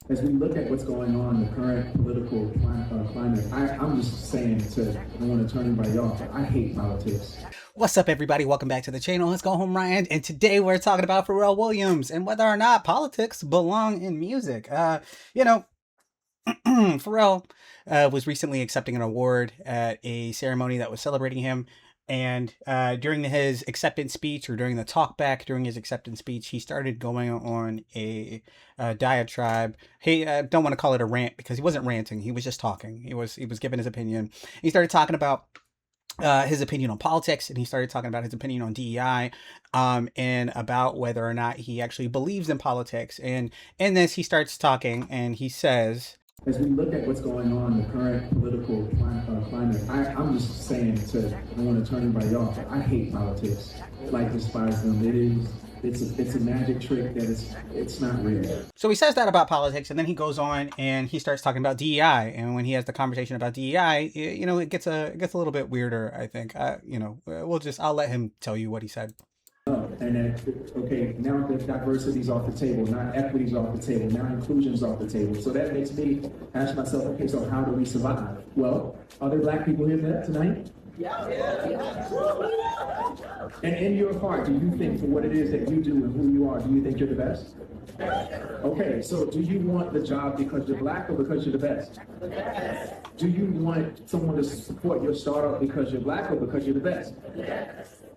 As we look at what's going on, the current political climate, I'm just saying to, I don't want to turn anybody off, but I hate politics. What's up, everybody? Welcome back to the channel. Let's go home, Ryan. And today we're talking about Pharrell Williams and whether or not politics belong in music. Pharrell was recently accepting an award at a ceremony that was celebrating him. And during his acceptance speech, or during the talk back during his acceptance speech, he started going on a diatribe. Hey, I don't want to call it a rant because he wasn't ranting. He was just talking. He was giving his opinion. He started talking about his opinion on politics, and he started talking about his opinion on DEI, and about whether or not he actually believes in politics. And in this, he starts talking, and he says, As we look at what's going on, the current political climate, I'm just saying to, I don't want to turn anybody off, but I hate politics. Like, despise them. It's a magic trick that it's not real. so he says that about politics, and then he goes on and he starts talking about DEI. And when he has the conversation about DEI, it gets a little bit weirder, I think. I'll let him tell you what he said. And that, okay, now the diversity's off the table, now equity's off the table, now inclusion's off the table. So that makes me ask myself, okay, so how do we survive? Well, are there black people here tonight? And in your heart, do you think for what it is that you do and who you are, do you think you're the best? Okay, so do you want the job because you're black or because you're the best? Do you want someone to support your startup because you're black or because you're the best?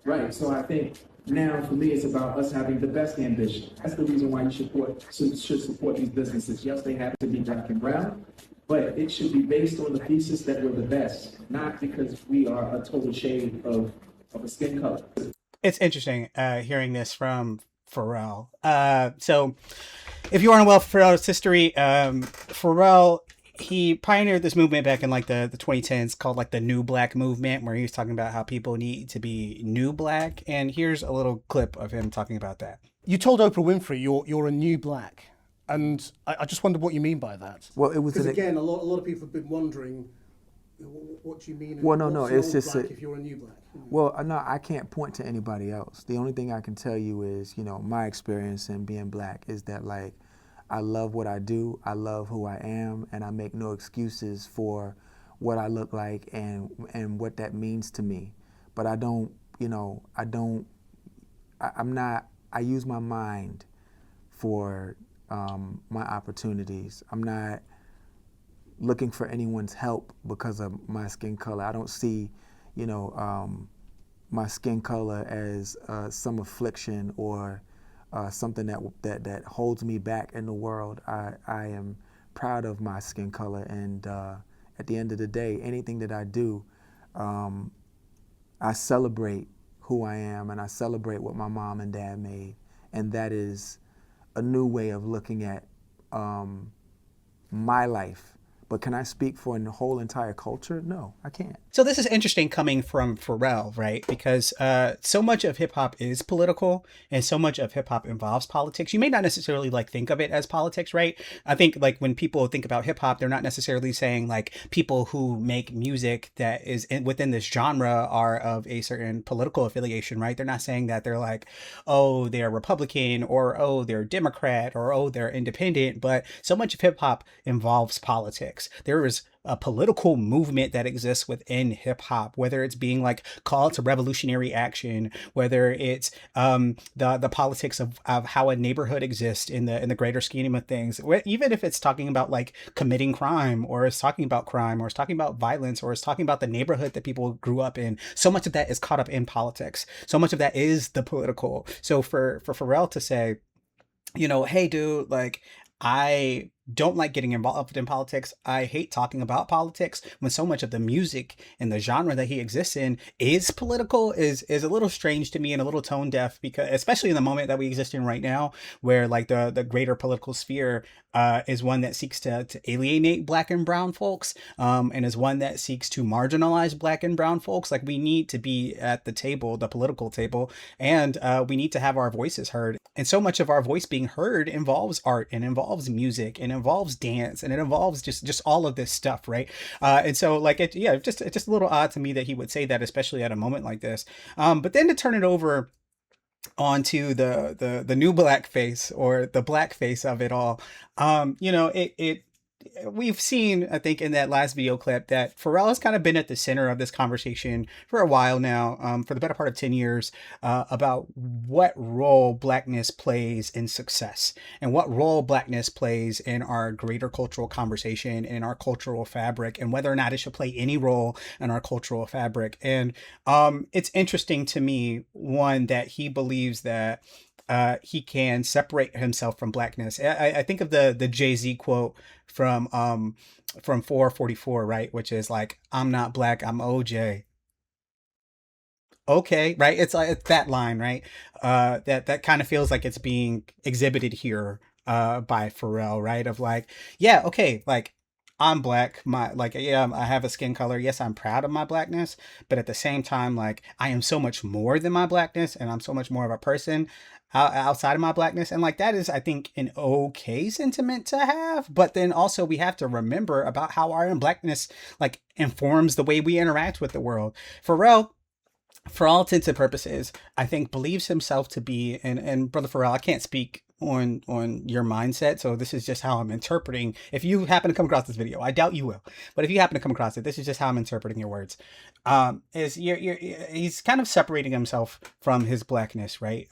Right, so I think now for me it's about us having the best ambition. That's the reason why you should support these businesses. Yes, they have to be black and brown, but it should be based on the thesis that we're the best, not because we are a total shade of a skin color. It's interesting hearing this from Pharrell. So if you aren't aware of Pharrell's history, Pharrell, he pioneered this movement back in like the 2010s called like the New Black movement, where he was talking about how people need to be new black. And here's a little clip of him talking about that. You told Oprah Winfrey you're a new black, and I just wondered what you mean by that. Well, it was Because again, a lot of people have been wondering what you mean. Well, no, what's it's an old just black if you're a new black. well, no, I can't point to anybody else. The only thing I can tell you is, my experience in being black is that, like, I love what I do, I love who I am, and I make no excuses for what I look like and what that means to me. But I don't, I'm not, I use my mind for my opportunities. I'm not looking for anyone's help because of my skin color. I don't see, my skin color as some affliction or something that holds me back in the world. I am proud of my skin color, and at the end of the day, anything that I do, I celebrate who I am, and I celebrate what my mom and dad made, and that is a new way of looking at my life. But can I speak for the whole entire culture? No, I can't. So this is interesting coming from Pharrell, right? Because so much of hip hop is political, and so much of hip hop involves politics. You may not necessarily like think of it as politics, right? I think like when people think about hip hop, they're not necessarily saying like people who make music that is within this genre are of a certain political affiliation, right? They're not saying that they're like, oh, they're Republican, or oh, they're Democrat, or oh, they're independent. But so much of hip hop involves politics. There is a political movement that exists within hip hop, whether it's being like called to revolutionary action, whether it's the politics of how a neighborhood exists in the greater scheme of things, even if it's talking about like committing crime, or it's talking about crime, or it's talking about violence, or it's talking about the neighborhood that people grew up in. So much of that is caught up in politics. So much of that is the political. So for Pharrell to say, hey dude, like, I don't like getting involved in politics. I hate talking about politics, when so much of the music and the genre that he exists in is political, is a little strange to me and a little tone deaf, because especially in the moment that we exist in right now, where like the greater political sphere is one that seeks to alienate black and brown folks, and is one that seeks to marginalize black and brown folks. Like, we need to be at the table, the political table, and we need to have our voices heard. And so much of our voice being heard involves art, and involves music, and involves dance, and it involves just all of this stuff, right? And so like it's just a little odd to me that he would say that, especially at a moment like this. But then to turn it over onto the new black face, or the black face of it all. You know, it we've seen, I think, in that last video clip, that Pharrell has kind of been at the center of this conversation for a while now, for the better part of 10 years, about what role blackness plays in success, and what role blackness plays in our greater cultural conversation, in our cultural fabric, and whether or not it should play any role in our cultural fabric. And it's interesting to me, one, that he believes that he can separate himself from blackness. I think of the Jay-Z quote from 444, right? Which is like, I'm not black, I'm OJ. Okay, right? It's like, it's that line, right? That kind of feels like it's being exhibited here by Pharrell, right? Of like, yeah, okay, like, I'm black, my, like, yeah, I have a skin color. Yes, I'm proud of my blackness, but at the same time, like, I am so much more than my blackness, and I'm so much more of a person outside of my blackness. And like, that is, I think, an okay sentiment to have. But then also, we have to remember about how our blackness like informs the way we interact with the world. Pharrell, for all intents and purposes, I think believes himself to be, and Brother Pharrell, I can't speak on your mindset, so this is just how I'm interpreting. If you happen to come across this video, I doubt you will, but if you happen to come across it, this is just how I'm interpreting your words. Is he's kind of separating himself from his blackness, right?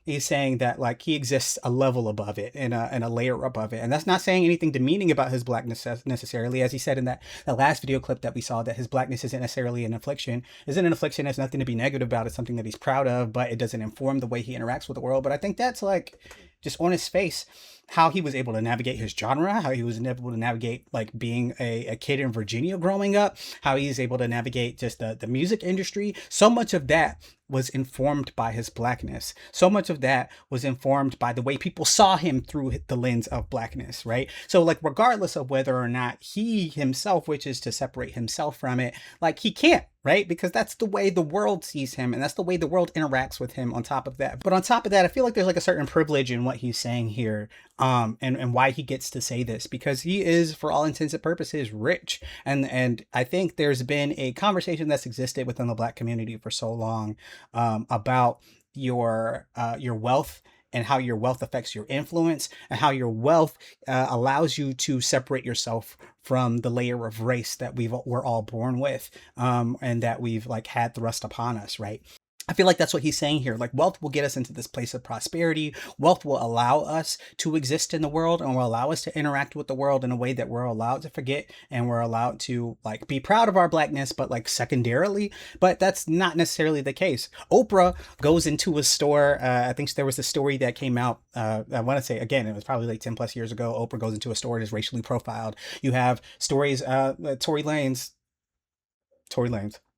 He's saying that like he exists a level above it, and a layer above it, and that's not saying anything demeaning about his blackness necessarily. As he said in that last video clip that we saw, that his blackness isn't necessarily an affliction. Isn't an affliction. There's nothing to be negative about. It's something that he's proud of, but it doesn't inform the way he interacts with the world. But I think that's like, just on his face, how he was able to navigate his genre, how he was able to navigate like being a kid in Virginia growing up, how he's able to navigate just the music industry. So much of that was informed by his blackness. So much of that was informed by the way people saw him through the lens of blackness, right? So like, regardless of whether or not he himself wishes to separate himself from it, like he can't, right? Because that's the way the world sees him, and that's the way the world interacts with him on top of that. But on top of that, I feel like there's like a certain privilege in what he's saying here, and why he gets to say this, because he is, for all intents and purposes, rich. And I think there's been a conversation that's existed within the black community for so long, about your wealth, and how your wealth affects your influence, and how your wealth allows you to separate yourself from the layer of race that we're all born with, and that we've like had thrust upon us, right? I feel like that's what he's saying here. Like, wealth will get us into this place of prosperity. Wealth will allow us to exist in the world, and will allow us to interact with the world in a way that we're allowed to forget, and we're allowed to like be proud of our blackness, but like secondarily. But that's not necessarily the case. Oprah goes into a store. I think there was a story that came out. I want to say, again, it was probably like 10 plus years ago. Oprah goes into a store and is racially profiled. You have stories, Tory Lanez.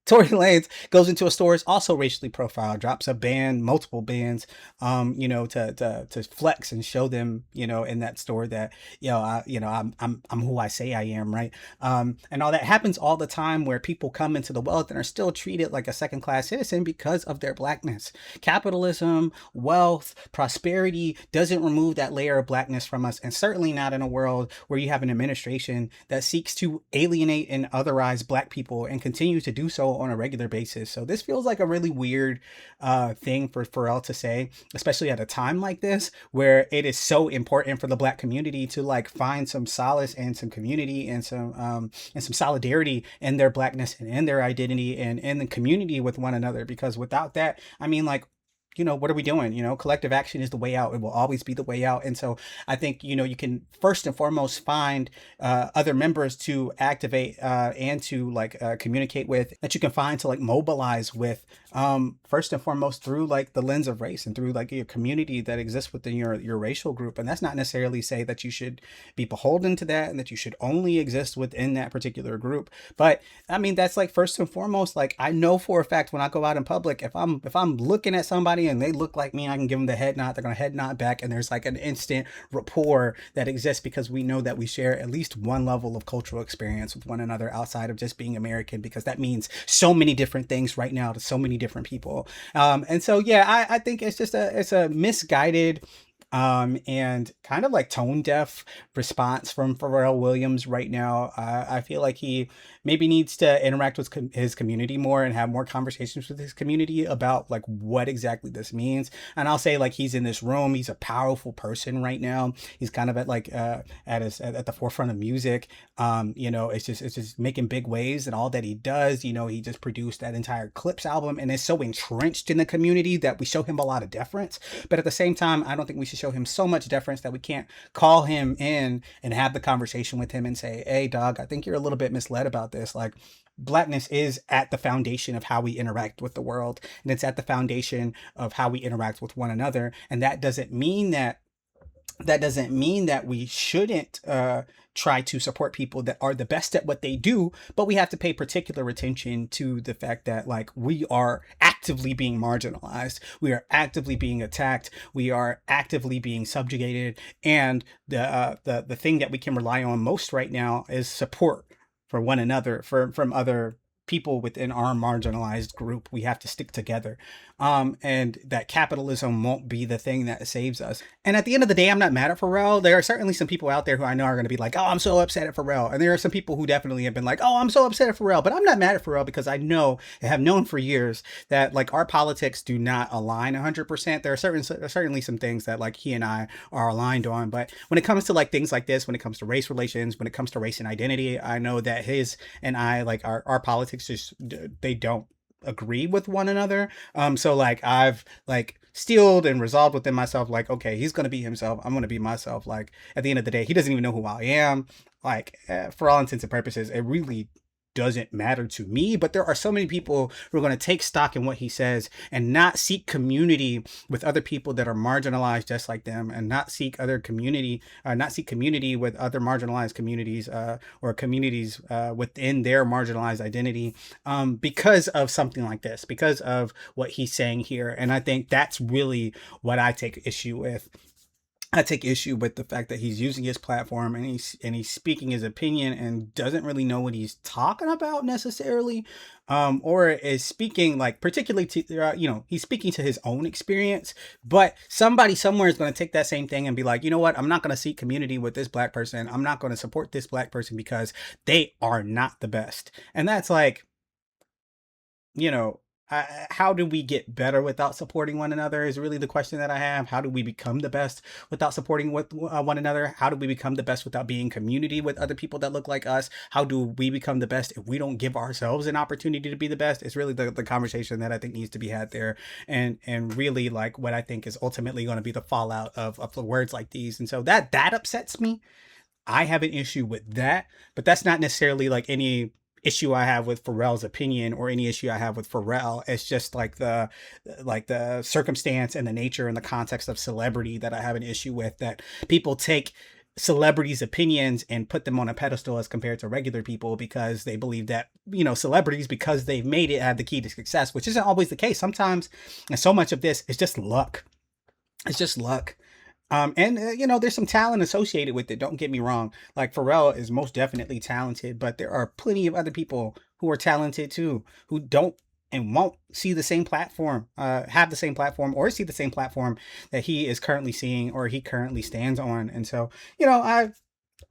Tory Lanez goes into a store, is also racially profiled, drops a band, multiple bands, you know, to flex and show them, you know, in that store that, I'm who I say I am, right? And all that happens all the time, where people come into the wealth and are still treated like a second class citizen because of their blackness. Capitalism, wealth, prosperity doesn't remove that layer of blackness from us, and certainly not in a world where you have an administration that seeks to alienate and otherize black people, and continue to do so on a regular basis. So this feels like a really weird thing for Pharrell to say, especially at a time like this, where it is so important for the black community to like find some solace and some community, and some solidarity in their blackness, and in their identity, and in the community with one another. Because without that, I mean, like, you know, what are we doing? You know, collective action is the way out. It will always be the way out. And so I think, you know, you can first and foremost find other members to activate and to like communicate with, that you can find to like mobilize with, first and foremost through like the lens of race, and through like your community that exists within your racial group. And that's not necessarily say that you should be beholden to that, and that you should only exist within that particular group. But I mean, that's like first and foremost, like, I know for a fact when I go out in public, if I'm looking at somebody and they look like me, I can give them the head nod. They're going to head nod back. And there's like an instant rapport that exists, because we know that we share at least one level of cultural experience with one another outside of just being American, because that means so many different things right now to so many different people. And so, yeah, I think it's just it's a misguided And kind of like tone deaf response from Pharrell Williams right now. I feel like he maybe needs to interact with his community more and have more conversations with his community about like what exactly this means. And I'll say like he's in this room. He's a powerful person right now. He's kind of at like at the forefront of music. You know, it's just making big waves and all that he does. You know, he just produced that entire Clips album and is so entrenched in the community that we show him a lot of deference. But at the same time, I don't think we should show him so much deference that we can't call him in and have the conversation with him and say, hey, dog, I think you're a little bit misled about this. Like, blackness is at the foundation of how we interact with the world, and it's at the foundation of how we interact with one another. And that doesn't mean that we shouldn't try to support people that are the best at what they do, but we have to pay particular attention to the fact that like we are actively being marginalized, we are actively being attacked, we are actively being subjugated, and the thing that we can rely on most right now is support for one another, from other people within our marginalized group. We have to stick together, and that capitalism won't be the thing that saves us. And at the end of the day, I'm not mad at Pharrell. There are certainly some people out there who I know are going to be like, oh, I'm so upset at Pharrell, and there are some people who definitely have been like, oh, I'm so upset at Pharrell. But I'm not mad at Pharrell because I know and have known for years that like our politics do not align 100%. There are certainly some things that like he and I are aligned on, but when it comes to like things like this, when it comes to race relations, when it comes to race and identity, I know that his and I, like our politics, just they don't agree with one another. So like I've like steeled and resolved within myself, like, okay, he's gonna be himself, I'm gonna be myself. Like at the end of the day, he doesn't even know who I am. Like for all intents and purposes, it really doesn't matter to me. But there are so many people who are going to take stock in what he says and not seek community with other people that are marginalized just like them, and not seek community with other marginalized communities, or communities within their marginalized identity, because of something like this, because of what he's saying here. And I think that's really what I take issue with. I take issue with the fact that he's using his platform and he's speaking his opinion and doesn't really know what he's talking about necessarily, or is speaking like particularly to he's speaking to his own experience. But somebody somewhere is going to take that same thing and be like, you know what, I'm not going to seek community with this black person. I'm not going to support this black person because they are not the best. And that's like, you know, how do we get better without supporting one another is really the question that I have. How do we become the best without supporting one another? How do we become the best without being community with other people that look like us? How do we become the best if we don't give ourselves an opportunity to be the best? It's really the conversation that I think needs to be had there, and really like what I think is ultimately going to be the fallout of the words like these. And so that upsets me. I have an issue with that, but that's not necessarily like any issue I have with Pharrell's opinion or any issue I have with Pharrell. It's just like the circumstance and the nature and the context of celebrity that I have an issue with, that people take celebrities' opinions and put them on a pedestal as compared to regular people because they believe that, you know, celebrities, because they've made it, have the key to success, which isn't always the case. Sometimes, and so much of this is just luck. It's just luck. You know, there's some talent associated with it. Don't get me wrong. Like Pharrell is most definitely talented, but there are plenty of other people who are talented too, who don't and won't see the same platform, have the same platform, or see the same platform that he is currently seeing or he currently stands on. And so, you know,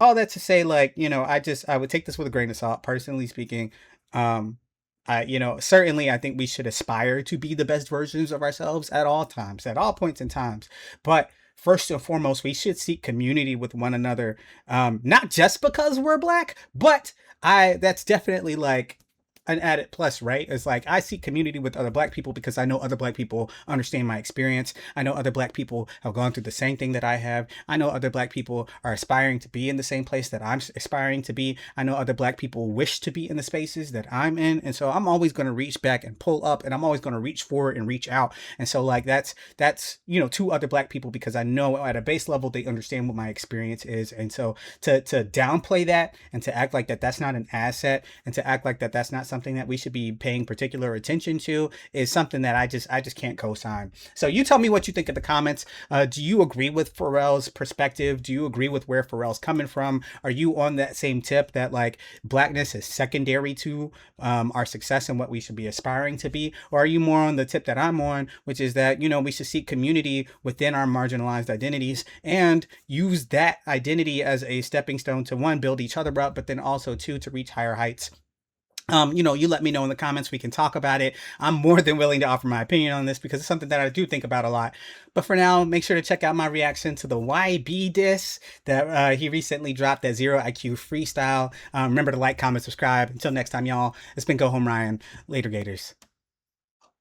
all that to say, like, you know, I would take this with a grain of salt, personally speaking. You know, certainly I think we should aspire to be the best versions of ourselves at all times, at all points in times. But first and foremost, we should seek community with one another, not just because we're black, but that's definitely like an added plus, right? It's like I seek community with other black people because I know other black people understand my experience. I know other black people have gone through the same thing that I have. I know other black people are aspiring to be in the same place that I'm aspiring to be. I know other black people wish to be in the spaces that I'm in. And so I'm always going to reach back and pull up, and I'm always going to reach forward and reach out. And so like that's, you know, to other black people, because I know at a base level, they understand what my experience is. And so to downplay that and to act like that's not an asset, and to act like that's not something that we should be paying particular attention to is something that I just can't co-sign. So you tell me what you think in the comments. Do you agree with Pharrell's perspective? Do you agree with where Pharrell's coming from? Are you on that same tip that like blackness is secondary to our success and what we should be aspiring to be? Or are you more on the tip that I'm on, which is that, you know, we should seek community within our marginalized identities and use that identity as a stepping stone to, one, build each other up, but then also two, to reach higher heights? You know, you let me know in the comments. We can talk about it. I'm more than willing to offer my opinion on this because it's something that I do think about a lot. But for now, make sure to check out my reaction to the YB diss that he recently dropped, that Zero IQ freestyle. Remember to like, comment, subscribe. Until next time, y'all, it's been GoHomeRyan. Later, Gators.